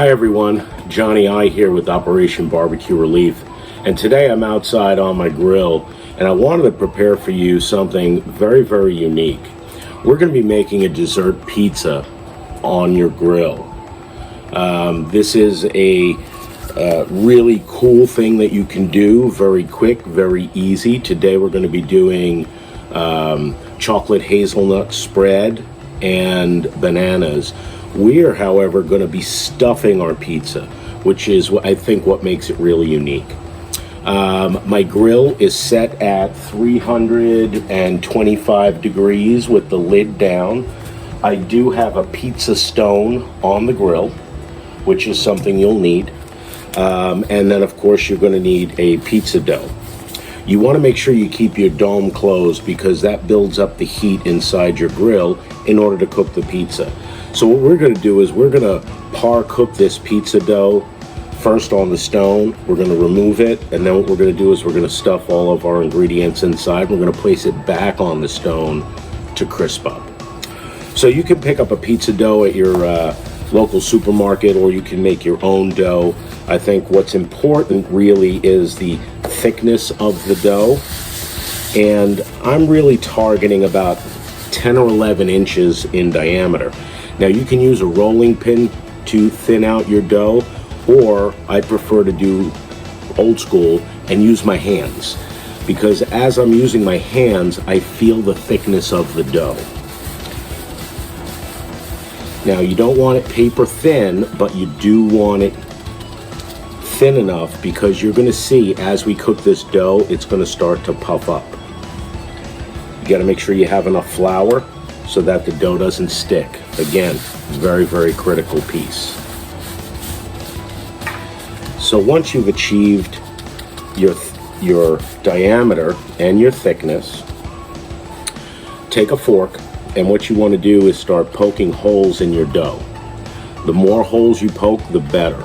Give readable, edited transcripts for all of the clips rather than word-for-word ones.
Hi everyone, Johnny I here with Operation BBQ Relief, and today I'm outside on my grill and I wanted to prepare for you something very unique. We're going to be making a dessert pizza on your grill. This is a really cool thing that you can do, very quick, very easy. Today we're going to be doing chocolate hazelnut spread and bananas. We are, however, going to be stuffing our pizza, which is, I think, what makes it really unique. My grill is set at 325 degrees with the lid down. I do have a pizza stone on the grill, which is something you'll need. And then, of course, you're going to need a pizza dough. You want to make sure you keep your dome closed because that builds up the heat inside your grill in order to cook the pizza. So what we're going to do is we're going to par cook this pizza dough first on the stone. We're going to remove it, and then what we're going to do is we're going to stuff all of our ingredients inside. We're going to place it back on the stone to crisp up. So you can pick up a pizza dough at your local supermarket, or you can make your own dough. I think what's important really is the thickness of the dough, and I'm really targeting about 10 or 11 inches in diameter. Now you can use a rolling pin to thin out your dough, or I prefer to do old school and use my hands, because as I'm using my hands I feel the thickness of the dough. Now you don't want it paper thin, but you do want it thin enough, because you're going to see as we cook this dough it's going to start to puff up. You got to make sure you have enough flour so that the dough doesn't stick. Again, very critical piece. So once you've achieved your diameter and your thickness, take a fork, and what you want to do is start poking holes in your dough. The more holes you poke, the better.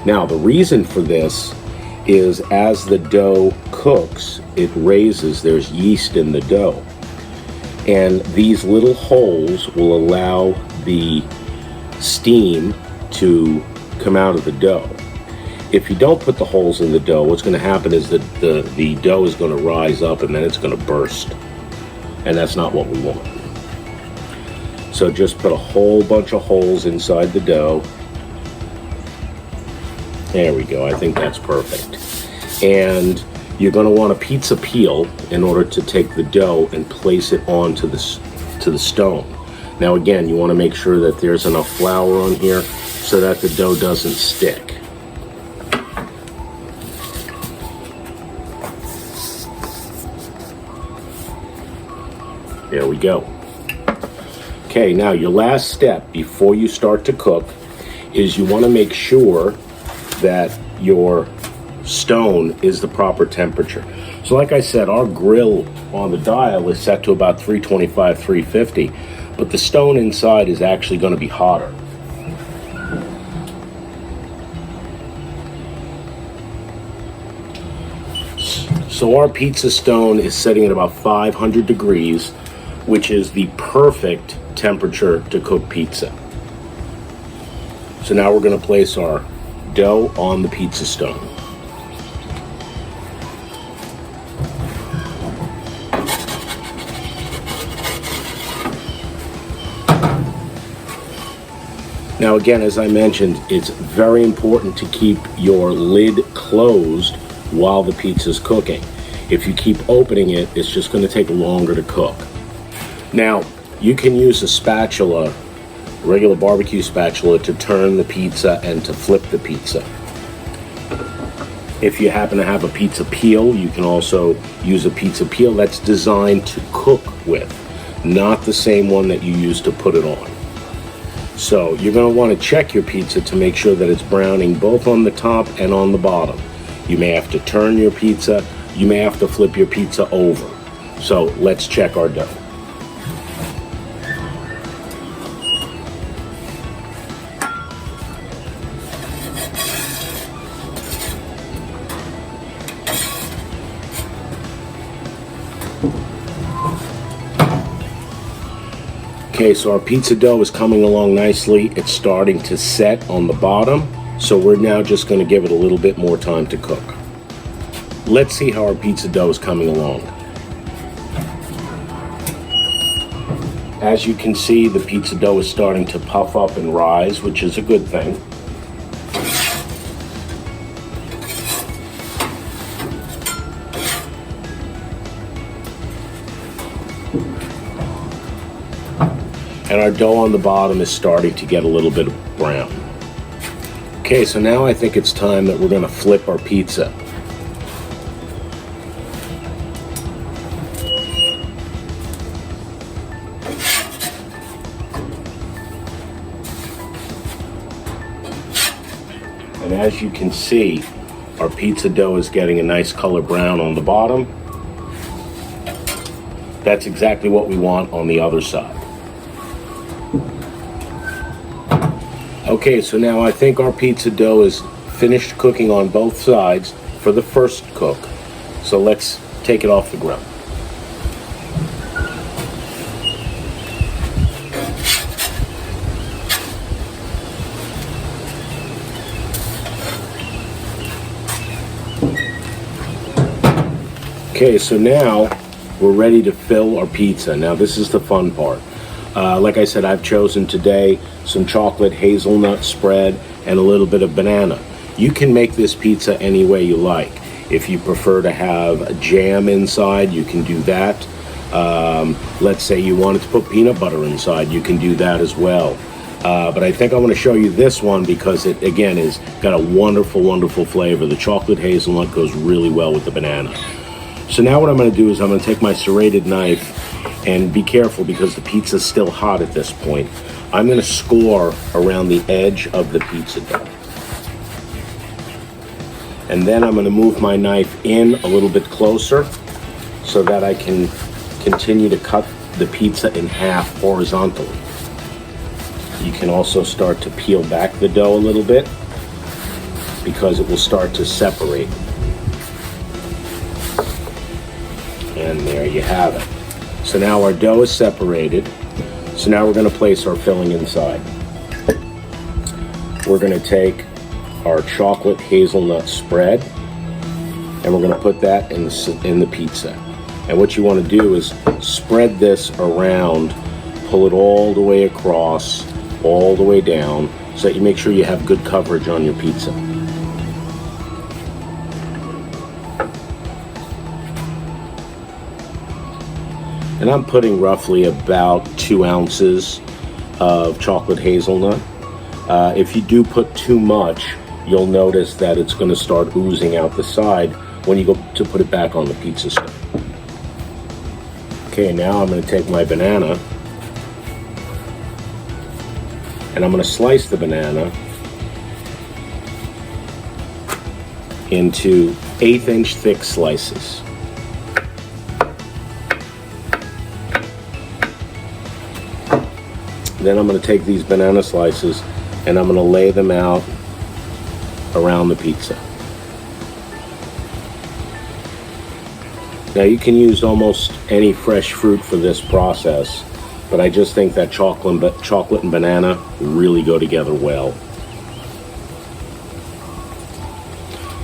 Now the reason for this is as the dough cooks, it raises, there's yeast in the dough. And these little holes will allow the steam to come out of the dough. If you don't put the holes in the dough, what's going to happen is that the dough is going to rise up and then it's going to burst. And that's not what we want. So just put a whole bunch of holes inside the dough. There we go. I think that's perfect. And you're going to want a pizza peel in order to take the dough and place it onto the stone. Now again, you want to make sure that there's enough flour on here so that the dough doesn't stick. There we go. Okay, now your last step before you start to cook is you want to make sure that your stone is the proper temperature. So like I said, our grill on the dial is set to about 325, 350, but the stone inside is actually going to be hotter. So our pizza stone is setting at about 500 degrees, which is the perfect temperature to cook pizza. So now we're going to place our dough on the pizza stone. Now again, as I mentioned, it's very important to keep your lid closed while the pizza's cooking. If you keep opening it, it's just going to take longer to cook. Now, you can use a spatula, regular barbecue spatula, to turn the pizza and to flip the pizza. If you happen to have a pizza peel, you can also use a pizza peel that's designed to cook with, not the same one that you use to put it on. So you're going to want to check your pizza to make sure that it's browning both on the top and on the bottom. You may have to turn your pizza, you may have to flip your pizza over. So let's check our dough. Okay, so our pizza dough is coming along nicely. It's starting to set on the bottom, so we're now just going to give it a little bit more time to cook. Let's see how our pizza dough is coming along. As you can see, the pizza dough is starting to puff up and rise, which is a good thing. And our dough on the bottom is starting to get a little bit brown. Okay, so now I think it's time that we're going to flip our pizza. And as you can see, our pizza dough is getting a nice color brown on the bottom. That's exactly what we want on the other side. Okay, so now I think our pizza dough is finished cooking on both sides for the first cook. So let's take it off the grill. Okay, so now we're ready to fill our pizza. Now this is the fun part. Like I said, I've chosen today some chocolate hazelnut spread and a little bit of banana. You can make this pizza any way you like. If you prefer to have jam inside, you can do that. Let's say you wanted to put peanut butter inside, you can do that as well. But I think I want to show you this one because it, again, is got a wonderful, wonderful flavor. The chocolate hazelnut goes really well with the banana. So now what I'm going to do is I'm going to take my serrated knife, and be careful because the pizza's still hot at this point. I'm going to score around the edge of the pizza dough. And then I'm going to move my knife in a little bit closer so that I can continue to cut the pizza in half horizontally. You can also start to peel back the dough a little bit because it will start to separate. And there you have it. So now our dough is separated. So now we're going to place our filling inside. We're going to take our chocolate hazelnut spread and we're going to put that in the pizza. And what you want to do is spread this around, pull it all the way across, all the way down, so that you make sure you have good coverage on your pizza. And I'm putting roughly about 2 ounces of chocolate hazelnut. If you do put too much, you'll notice that it's going to start oozing out the side when you go to put it back on the pizza stove. Okay, now I'm going to take my banana and I'm going to slice the banana into 1/8-inch thick slices. Then I'm going to take these banana slices and I'm going to lay them out around the pizza. Now you can use almost any fresh fruit for this process, but I just think that chocolate and banana really go together well.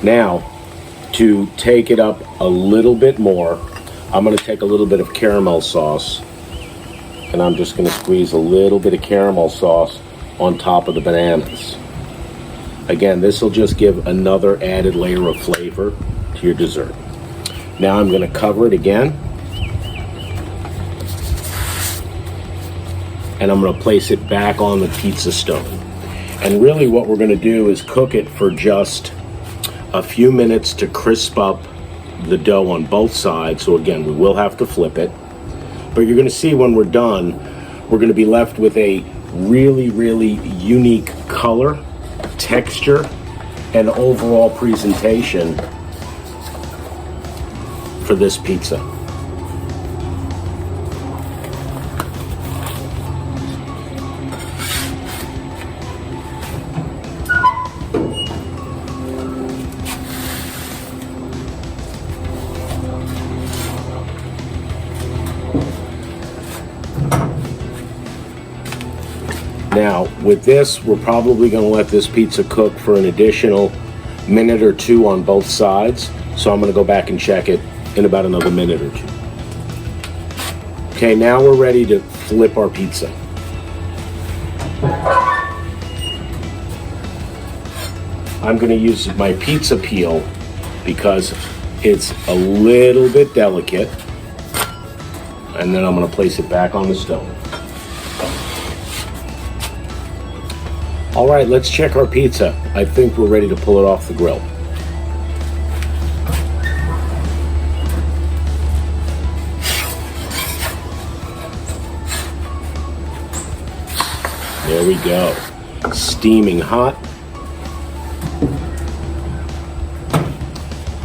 Now, to take it up a little bit more, I'm going to take a little bit of caramel sauce and I'm just going to squeeze a little bit of caramel sauce on top of the bananas. Again, this will just give another added layer of flavor to your dessert. Now I'm going to cover it again. And I'm going to place it back on the pizza stove. And really what we're going to do is cook it for just a few minutes to crisp up the dough on both sides. So again, we will have to flip it. But you're going to see when we're done, we're going to be left with a really, really unique color, texture, and overall presentation for this pizza. Now, with this, we're probably going to let this pizza cook for an additional minute or two on both sides. So I'm going to go back and check it in about another minute or two. Okay, now we're ready to flip our pizza. I'm going to use my pizza peel because it's a little bit delicate. And then I'm going to place it back on the stove. All right, let's check our pizza. I think we're ready to pull it off the grill. There we go. Steaming hot.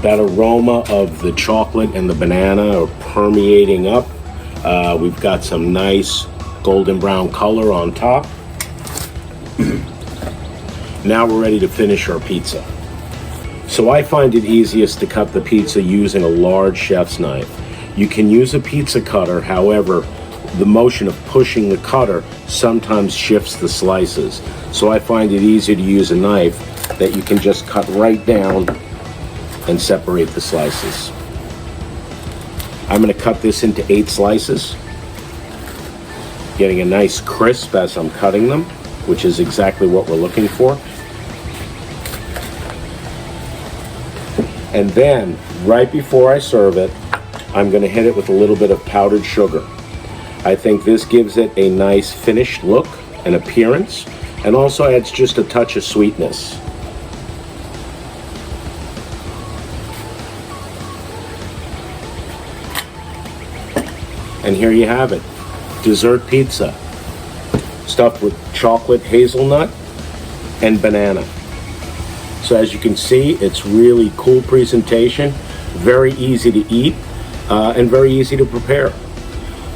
That aroma of the chocolate and the banana are permeating up. We've got some nice golden brown color on top. Now we're ready to finish our pizza. So I find it easiest to cut the pizza using a large chef's knife. You can use a pizza cutter, however, the motion of pushing the cutter sometimes shifts the slices. So I find it easier to use a knife that you can just cut right down and separate the slices. I'm going to cut this into 8 slices, getting a nice crisp as I'm cutting them, which is exactly what we're looking for. And then, right before I serve it, I'm going to hit it with a little bit of powdered sugar. I think this gives it a nice finished look and appearance, and also adds just a touch of sweetness. And here you have it, dessert pizza, stuffed with chocolate hazelnut and banana. So as you can see, it's really cool presentation, very easy to eat, and very easy to prepare.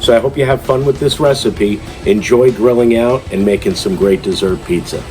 So I hope you have fun with this recipe, enjoy grilling out and making some great dessert pizza.